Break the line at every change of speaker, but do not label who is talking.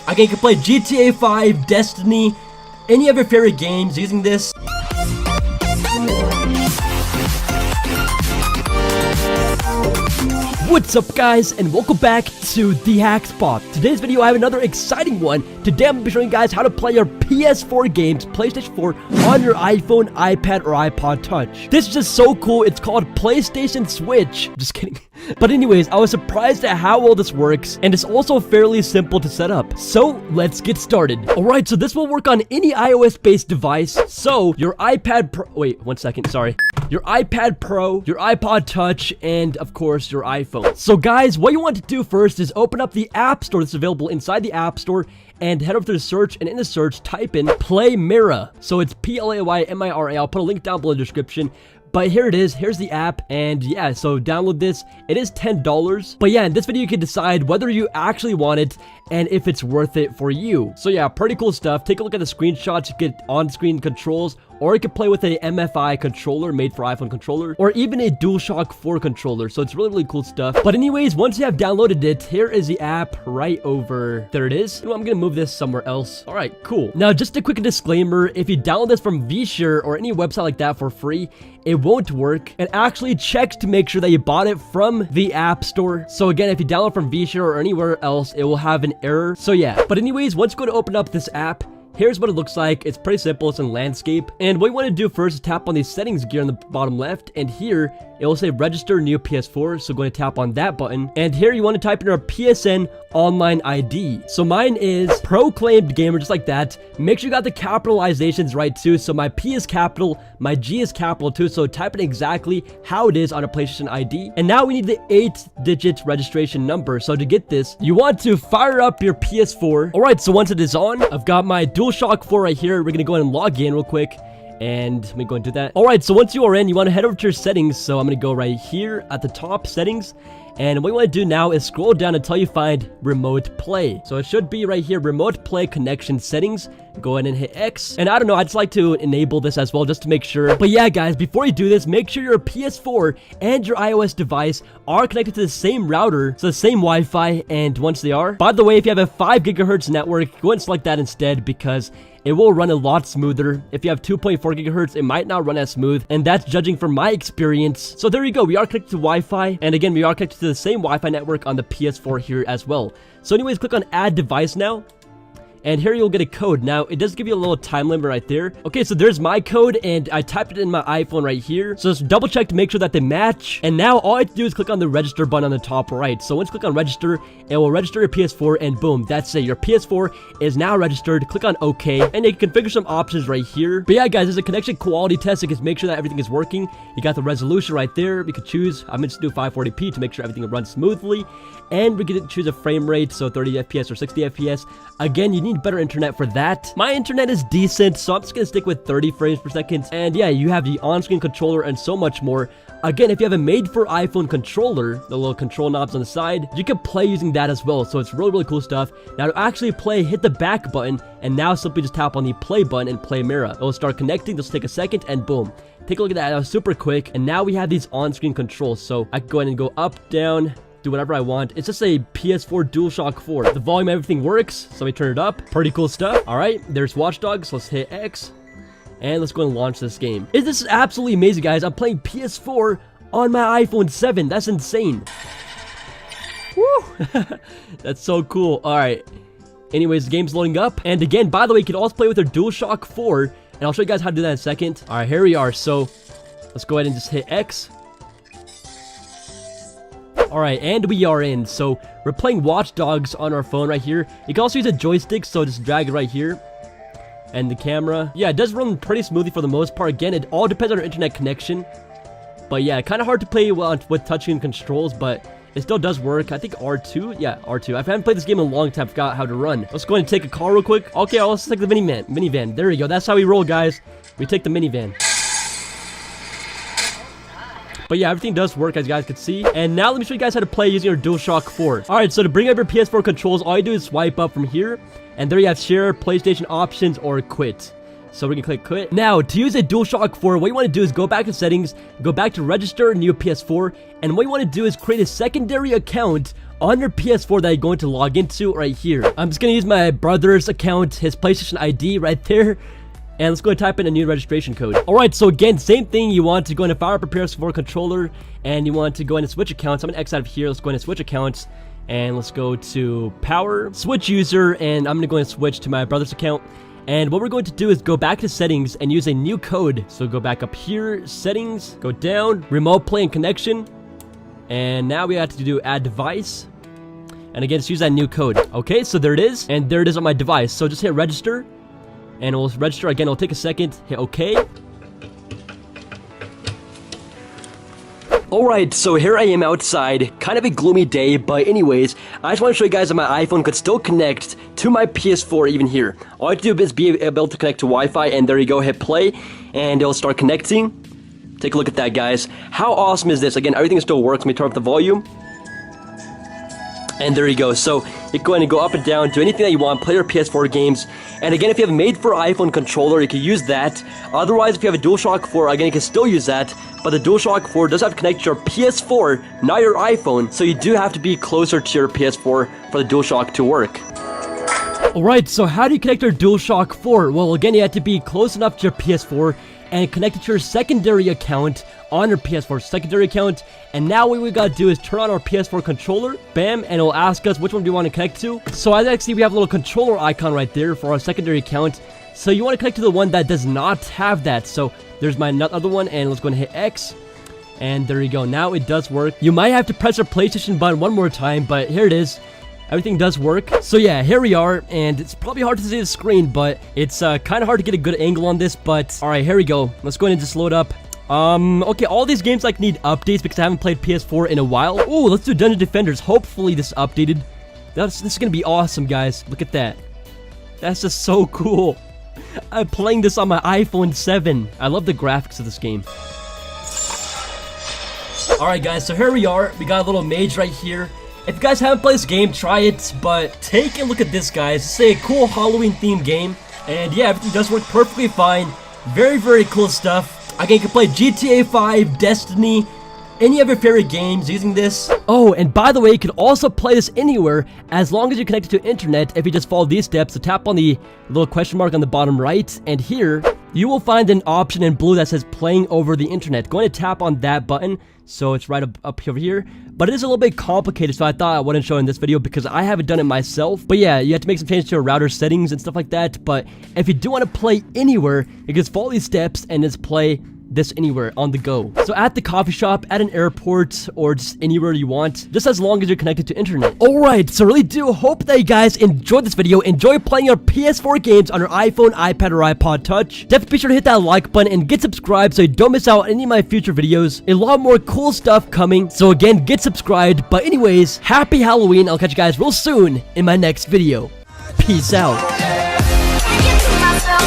Again, you can play GTA 5, Destiny, any of your favorite games using this. What's up guys, and welcome back to The Hack Spot. Today's video I have another exciting one. Today I'm going to be showing you guys how to play your PS4 games, PlayStation 4, on your iPhone, iPad, or iPod Touch. This is just so cool. It's called PlayStation Switch. Just kidding. But anyways, I was surprised at how well this works, and it's also fairly simple to set up. So let's get started. Alright, so this will work on any iOS-based device. So your iPad Pro, wait, 1 second, sorry. Your iPad Pro, your iPod Touch, and of course your iPhone. So guys, what you want to do first is open up the App Store that's available inside the App Store and head over to the search, and in the search type in Playmira. So it's Playmira. I'll put a link down below in the description. But here it is, here's the app, and yeah, so download this. It is $10, but yeah, in this video you can decide whether you actually want it and if it's worth it for you. So yeah, pretty cool stuff. Take a look at the screenshots. You get on-screen controls, or you can play with a MFI controller made for iPhone controller, or even a DualShock 4 controller. So it's really cool stuff. But anyways, once you have downloaded it, here is the app right over there. It is. You know, I'm gonna move this somewhere else. All right, cool. Now, just a quick disclaimer: if you download this from VShare or any website like that for free, it won't work. And actually checks to make sure that you bought it from the App Store. So again, if you download from VShare or anywhere else, it will have an error. So yeah. But anyways, once you go to open up this app, here's what it looks like. It's pretty simple. It's in landscape. And what you want to do first is tap on the settings gear on the bottom left. And here, it will say register new PS4. So go ahead and tap on that button. And here you want to type in our PSN online ID. So mine is Proclaimed Gamer, just like that. Make sure you got the capitalizations right too. So my P is capital, my G is capital too. So type in exactly how it is on a PlayStation ID. And now we need the 8-digit registration number. So to get this, you want to fire up your PS4. All right, so once it is on, I've got my DualShock 4 right here. We're gonna go ahead and log in real quick, and let me go and do that. All right, so once you are in, you want to head over to your settings. So I'm gonna go right here at the top, settings. And what you want to do now is scroll down until you find remote play. So it should be right here, remote play connection settings. Go ahead and hit X. And I don't know, I just like to enable this as well just to make sure. But yeah, guys, before you do this, make sure your PS4 and your iOS device are connected to the same router, so the same Wi-Fi. And once they are, by the way, if you have a 5 gigahertz network, go ahead and select that instead, because it will run a lot smoother. If you have 2.4 gigahertz, it might not run as smooth, and that's judging from my experience. So there you go, we are connected to Wi-Fi, and again, we are connected to the same Wi-Fi network on the PS4 here as well. So anyways, click on add device now. And here you'll get a code. Now, it does give you a little time limit right there. Okay, so there's my code, and I typed it in my iPhone right here. So just double check to make sure that they match. And now all I have to do is click on the register button on the top right. So once you click on register, it will register your PS4, and boom, that's it. Your PS4 is now registered. Click on OK, and you can configure some options right here. But yeah, guys, there's a connection quality test. It can make sure that everything is working. You got the resolution right there. We could choose, I'm going to do 540p to make sure everything runs smoothly. And we can choose a frame rate, so 30 FPS or 60 FPS. Again, you need better internet for that. My internet is decent, so I'm just gonna stick with 30 frames per second. And yeah, you have the on-screen controller and so much more. Again, if you have a made-for-iPhone controller, the little control knobs on the side, you can play using that as well. So it's really cool stuff. Now to actually play, hit the back button, and now simply just tap on the play button and Playmira. It will start connecting. Just take a second, and boom. Take a look at that. That was super quick. And now we have these on-screen controls. So I can go ahead and go up, down, do whatever I want. It's just a PS4 DualShock 4. The volume, everything works. So let me turn it up. Pretty cool stuff. All right, there's Watch Dogs. Let's hit X. And let's go and launch this game. This is absolutely amazing, guys. I'm playing PS4 on my iPhone 7. That's insane. Woo! That's so cool. All right. Anyways, the game's loading up. And again, by the way, you can also play with your DualShock 4. And I'll show you guys how to do that in a second. All right, here we are. So let's go ahead and just hit X. Alright, and we are in. So we're playing Watch Dogs on our phone right here. You can also use a joystick, so just drag it right here. And the camera. Yeah, it does run pretty smoothly for the most part. Again, it all depends on our internet connection. But yeah, kind of hard to play with touchscreen controls, but it still does work. I think R2. Yeah, R2. I haven't played this game in a long time. I forgot how to run. Let's go ahead and take a car real quick. Okay, let's take the minivan. There we go. That's how we roll, guys. We take the minivan. But yeah, everything does work, as you guys can see. And now let me show you guys how to play using your DualShock 4. Alright, so to bring up your PS4 controls, all you do is swipe up from here. And there you have share, PlayStation options, or quit. So we can click quit. Now, to use a DualShock 4, what you want to do is go back to settings, go back to register new PS4, and what you want to do is create a secondary account on your PS4 that you're going to log into right here. I'm just gonna use my brother's account, his PlayStation ID right there. And let's go and type in a new registration code. Alright, so again, same thing. You want to go into fire up a PS4 controller, and you want to go into switch accounts. I'm gonna X out of here. Let's go into switch accounts, and let's go to power, switch user, and I'm gonna go and switch to my brother's account. And what we're going to do is go back to settings and use a new code. So go back up here, settings, go down, remote play and connection. And now we have to do add device. And again, just use that new code. Okay, so there it is. And there it is on my device. So just hit register. And we'll register again. It'll take a second. Hit OK. Alright, so here I am outside. Kind of a gloomy day, but anyways, I just want to show you guys that my iPhone could still connect to my PS4 even here. All I have to do is be able to connect to Wi-Fi, and there you go, hit play, and it'll start connecting. Take a look at that, guys. How awesome is this? Again, everything still works. Let me turn up the volume. And there you go. So you go ahead and go up and down, do anything that you want, play your PS4 games. And again, if you have a made for iPhone controller, you can use that. Otherwise, if you have a DualShock 4, again, you can still use that. But the DualShock 4 does have to connect to your PS4, not your iPhone. So you do have to be closer to your PS4 for the DualShock to work. Alright, so how do you connect your DualShock 4? Well, again, you have to be close enough to your PS4 and connect it to your secondary account on your PS4 secondary account. And now what we gotta do is turn on our PS4 controller, bam, and it'll ask us which one do you want to connect to. So as I see, we have a little controller icon right there for our secondary account. So you want to connect to the one that does not have that. So there's my other one, and let's go and hit X. And there you go. Now it does work. You might have to press your PlayStation button one more time, but here it is. Everything does work. So yeah, here we are, and it's probably hard to see the screen, but it's kind of hard to get a good angle on this. But all right, here we go. Let's go ahead and just load up. Okay, all these games like need updates because I haven't played PS4 in a while. Oh, let's do Dungeon Defenders. Hopefully this is updated. This is gonna be awesome, guys. Look at that. That's just so cool. I'm playing this on my iPhone 7. I love the graphics of this game. Alright guys, so here we are. We got a little mage right here. If you guys haven't played this game, try it. But take a look at this, guys. It's a cool Halloween themed game. And yeah, everything does work perfectly fine. Very, very cool stuff. Again, you can play GTA 5, Destiny, any of your favorite games using this. Oh, and by the way, you can also play this anywhere as long as you're connected to internet. If you just follow these steps, so tap on the little question mark on the bottom right, and here you will find an option in blue that says playing over the internet. Go ahead and tap on that button, so it's right up over here. But it is a little bit complicated, so I thought I wouldn't show in this video because I haven't done it myself. But yeah, you have to make some changes to your router settings and stuff like that. But if you do want to play anywhere, you can just follow these steps and just play this anywhere on the go. So at the coffee shop, at an airport, or just anywhere you want, just as long as you're connected to internet. Alright, so really do hope that you guys enjoyed this video. Enjoy playing your PS4 games on your iPhone, iPad, or iPod Touch. Definitely be sure to hit that like button and get subscribed so you don't miss out on any of my future videos. A lot more cool stuff coming. So again, get subscribed. But anyways, happy Halloween. I'll catch you guys real soon in my next video. Peace out.
Myself.